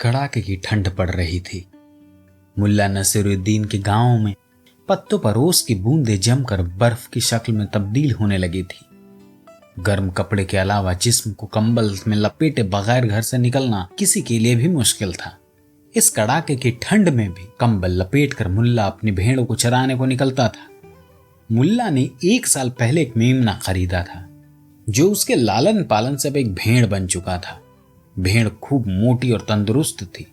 कड़ाके की ठंड पड़ रही थी। मुल्ला नसीरुद्दीन के गांव में पत्तों पर ओस की बूंदें जमकर बर्फ की शक्ल में तब्दील होने लगी थी। गर्म कपड़े के अलावा जिस्म को कंबल में लपेटे बगैर घर से निकलना किसी के लिए भी मुश्किल था। इस कड़ाके की ठंड में भी कंबल लपेटकर मुल्ला अपनी भेड़ों को चराने को निकलता था। मुल्ला ने 1 साल पहले एक मेमना खरीदा था जो उसके लालन पालन से अब एक भेड़ बन चुका था। भेड़ खूब मोटी और तंदुरुस्त थी।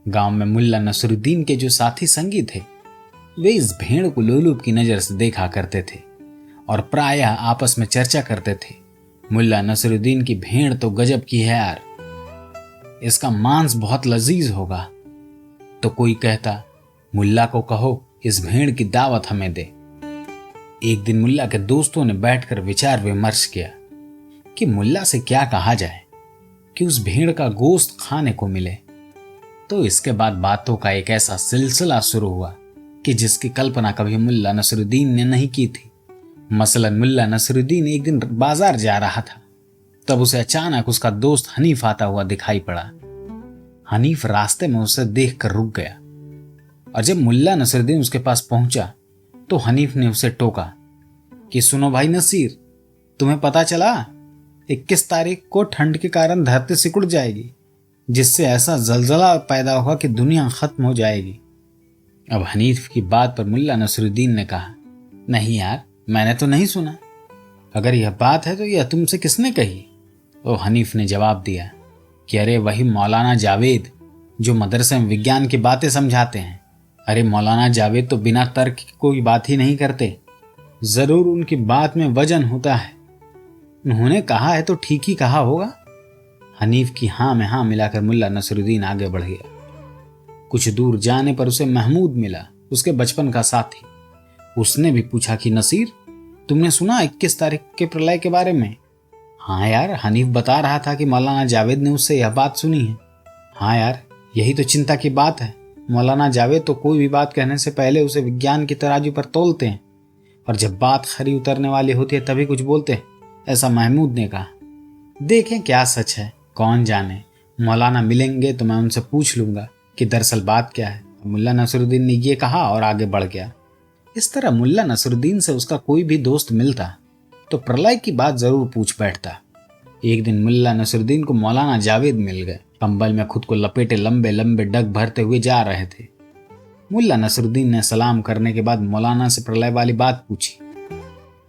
गांव में मुल्ला नसरुद्दीन के जो साथी संगी थे वे इस भेड़ को लोलूप की नजर से देखा करते थे और प्रायः आपस में चर्चा करते थे, मुल्ला नसरुद्दीन की भेड़ तो गजब की है यार, इसका मांस बहुत लजीज होगा। तो कोई कहता, मुल्ला को कहो इस भेड़ की दावत हमें दे। एक दिन मुल्ला के दोस्तों ने बैठकर विचार विमर्श किया कि मुल्ला से क्या कहा जाए कि उस भेड़ का गोश्त खाने को मिले। तो इसके बाद बातों का एक ऐसा सिलसिला शुरू हुआ कि जिसकी कल्पना कभी मुल्ला नसरुद्दीन ने नहीं की थी। मसलन मुल्ला नसरुद्दीन एक दिन बाजार जा रहा था, तब उसे अचानक उसका दोस्त हनीफ आता हुआ दिखाई पड़ा। हनीफ रास्ते में उसे देखकर रुक गया और जब मुल्ला नसरुद्दीन उसके पास पहुंचा तो हनीफ ने उसे टोका कि सुनो भाई नसीर, तुम्हें पता चला 21 तारीख को ठंड के कारण धरती सिकुड़ जाएगी, जिससे ऐसा जलजला पैदा होगा कि दुनिया खत्म हो जाएगी। अब हनीफ की बात पर मुल्ला नसरुद्दीन ने कहा, नहीं यार, मैंने तो नहीं सुना। अगर यह बात है तो यह तुमसे किसने कही? तो हनीफ ने जवाब दिया कि अरे वही मौलाना जावेद जो मदरसे में विज्ञान की बातें समझाते हैं। अरे मौलाना जावेद तो बिना तर्क की कोई बात ही नहीं करते, जरूर उनकी बात में वजन होता है। उन्होंने कहा है तो ठीक ही कहा होगा। हनीफ की हाँ में हाँ मिलाकर मुल्ला नसरुद्दीन आगे बढ़ गया। कुछ दूर जाने पर उसे महमूद मिला, उसके बचपन का साथी। उसने भी पूछा कि नसीर, तुमने सुना 21 तारीख के प्रलय के बारे में? हाँ यार, हनीफ बता रहा था कि मौलाना जावेद ने उससे यह बात सुनी है। हाँ यार, यही तो चिंता की बात है। मौलाना जावेद तो कोई भी बात कहने से पहले उसे विज्ञान की तराजू पर तोलते हैं और जब बात खरी उतरने वाली होती है तभी कुछ बोलते हैं, ऐसा महमूद ने कहा। देखें क्या सच है, कौन जाने। मौलाना मिलेंगे तो मैं उनसे पूछ लूंगा कि दरअसल बात क्या है। मुल्ला नसरुद्दीन ने ये कहा और आगे बढ़ गया। इस तरह मुल्ला नसरुद्दीन से उसका कोई भी दोस्त मिलता तो प्रलय की बात जरूर पूछ बैठता। एक दिन मुल्ला नसरुद्दीन को मौलाना जावेद मिल गए। कंबल में खुद को लपेटे लंबे लंबे डग भरते हुए जा रहे थे। मुल्ला नसरुद्दीन ने सलाम करने के बाद मौलाना से प्रलय वाली बात पूछी।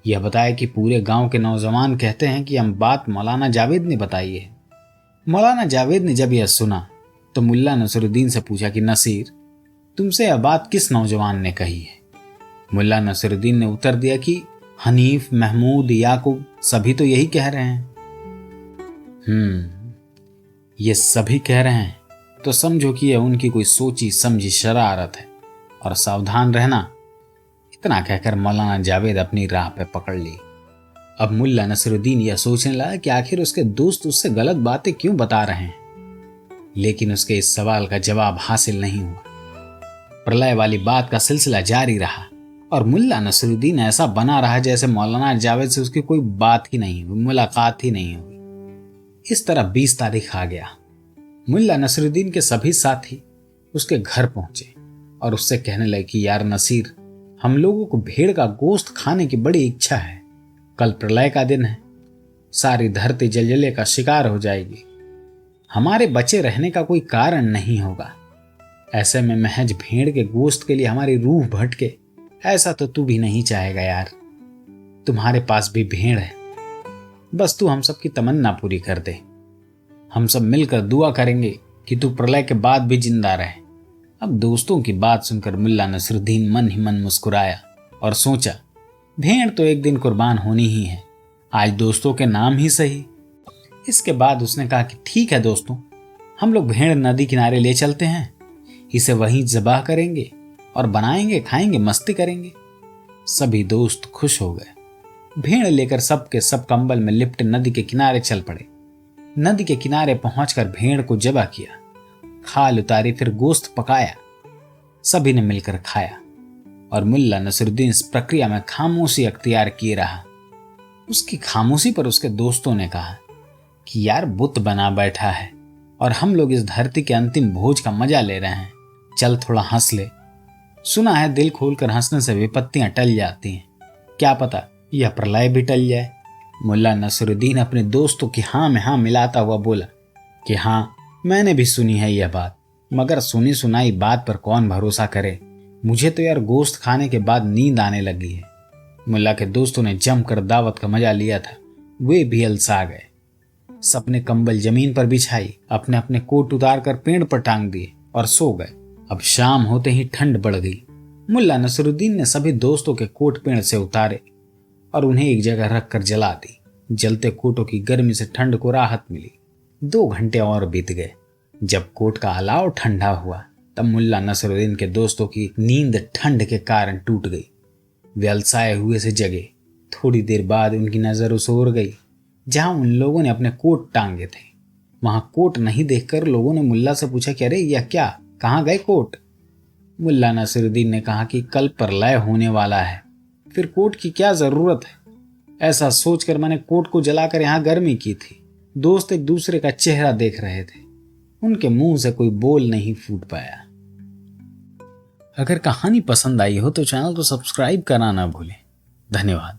यह बताया कि पूरे गांव के नौजवान कहते हैं कि हम बात मौलाना जावेद ने बताई है। मौलाना जावेद ने जब यह सुना तो मुल्ला नसरुद्दीन से पूछा कि नसीर, तुमसे यह बात किस नौजवान ने कही है? मुल्ला नसरुद्दीन ने उत्तर दिया कि हनीफ, महमूद, याकूब सभी तो यही कह रहे हैं। ये सभी कह रहे हैं तो समझो कि यह उनकी कोई सोची समझी शरारत है और सावधान रहना। इतना कहकर मौलाना जावेद अपनी राह पे पकड़ ली। अब मुल्ला नसरुद्दीन यह सोचने लगा कि आखिर उसके दोस्त उससे गलत बातें क्यों बता रहे हैं, लेकिन उसके इस सवाल का जवाब हासिल नहीं हुआ। प्रलय वाली बात का सिलसिला जारी रहा और मुल्ला नसरुद्दीन ऐसा बना रहा जैसे मौलाना जावेद से उसकी कोई बात ही नहीं हुई, मुलाकात ही नहीं हुई। इस तरह 20 तारीख आ गया। मुल्ला नसरुद्दीन के सभी साथी उसके घर पहुंचे और उससे कहने लगे कि यार नसीर, हम लोगों को भेड़ का गोश्त खाने की बड़ी इच्छा है। कल प्रलय का दिन है, सारी धरती जलजले का शिकार हो जाएगी, हमारे बचे रहने का कोई कारण नहीं होगा। ऐसे में महज भेड़ के गोश्त के लिए हमारी रूह भटके, ऐसा तो तू भी नहीं चाहेगा यार। तुम्हारे पास भी भेड़ है, बस तू हम सब की तमन्ना पूरी कर दे। हम सब मिलकर दुआ करेंगे कि तू प्रलय के बाद भी जिंदा रहे। अब दोस्तों की बात सुनकर मुल्ला नसरुद्दीन मन ही मन मुस्कुराया और सोचा, भेड़ तो एक दिन कुर्बान होनी ही है, आज दोस्तों के नाम ही सही। इसके बाद उसने कहा कि ठीक है दोस्तों, हम लोग भेड़ नदी किनारे ले चलते हैं, इसे वहीं ज़बाह करेंगे और बनाएंगे, खाएंगे, मस्ती करेंगे। सभी दोस्त खुश हो गए। भेड़ लेकर सब के सब कंबल में लिपटे नदी के किनारे चल पड़े। नदी के किनारे पहुंचकर भेड़ को ज़बाह किया, खाल उतारी, फिर गोश्त पकाया। सभी ने मिलकर खाया और मुल्ला नसरुद्दीन इस प्रक्रिया में खामोशी अख्तियार किए रहा। उसकी खामोशी पर उसके दोस्तों ने कहा कि यार बुत बना बैठा है, और हम लोग इस धरती के अंतिम भोज का मजा ले रहे हैं। चल थोड़ा हंस ले। सुना है दिल खोलकर हंसने से विपत्तियां टल जाती हैं। क्या पता यह प्रलय भी टल जाए। मुल्ला नसरुद्दीन अपने दोस्तों की हाँ में हाँ मिलाता हुआ बोला कि हाँ, मैंने भी सुनी है यह बात, मगर सुनी सुनाई बात पर कौन भरोसा करे। मुझे तो यार गोश्त खाने के बाद नींद आने लगी है। मुल्ला के दोस्तों ने जमकर दावत का मजा लिया था। वे भी अलसा गए। सबने कंबल जमीन पर बिछाई, अपने अपने कोट उतार कर पेड़ पर टांग दिए और सो गए। अब शाम होते ही ठंड बढ़ गई। मुल्ला नसरुद्दीन ने सभी दोस्तों के कोट पेड़ से उतारे और उन्हें एक जगह रखकर जला दी। जलते कोटों की गर्मी से ठंड को राहत मिली। 2 घंटे और बीत गए। जब कोट का अलाव ठंडा हुआ तब मुल्ला नसरुद्दीन के दोस्तों की नींद ठंड के कारण टूट गई। वे अलसाए हुए से जगे। थोड़ी देर बाद उनकी नजर उस ओर गई जहां उन लोगों ने अपने कोट टांगे थे। वहां कोट नहीं देखकर लोगों ने मुल्ला से पूछा कि अरे यह क्या, कहाँ गए कोट? मुल्ला नसरुद्दीन ने कहा कि कल प्रलय होने वाला है, फिर कोट की क्या जरूरत है। ऐसा सोचकर मैंने कोट को जलाकर यहाँ गर्मी की थी। दोस्त एक दूसरे का चेहरा देख रहे थे। उनके मुंह से कोई बोल नहीं फूट पाया। अगर कहानी पसंद आई हो तो चैनल को सब्सक्राइब करना ना भूलें। धन्यवाद।